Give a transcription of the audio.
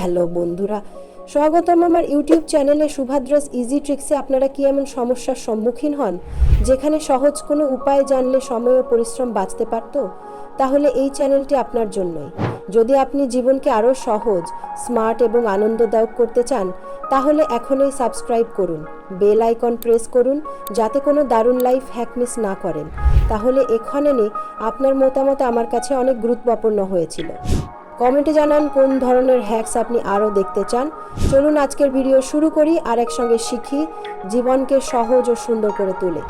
Hello বন্ধুরা, স্বাগতম আমার ইউটিউব চ্যানেলে সুভাদ্রাস ইজি ট্রিক্সে। আপনারা কি এমন সমস্যার সম্মুখীন হন যেখানে সহজ কোনো উপায় জানলে সময় ও পরিশ্রম বাঁচতে পারত? তাহলে এই চ্যানেলটি আপনার জন্যই। যদি আপনি জীবনকে আরও সহজ, স্মার্ট এবং আনন্দদায়ক করতে চান তাহলে এখনই সাবস্ক্রাইব করুন, বেল আইকন প্রেস করুন যাতে কোনো দারুণ লাইফ হ্যাক মিস না করেন। তাহলে এখানে আপনার মতামত আমার কাছে অনেক গুরুত্বপূর্ণ হয়েছিল। কমেন্টে জানান কোন ধরনের হ্যাকস আপনি আরও দেখতে চান। চলুন আজকের ভিডিও শুরু করি আর একসঙ্গে শিখি জীবনকে সহজ ও সুন্দর করে তোলে।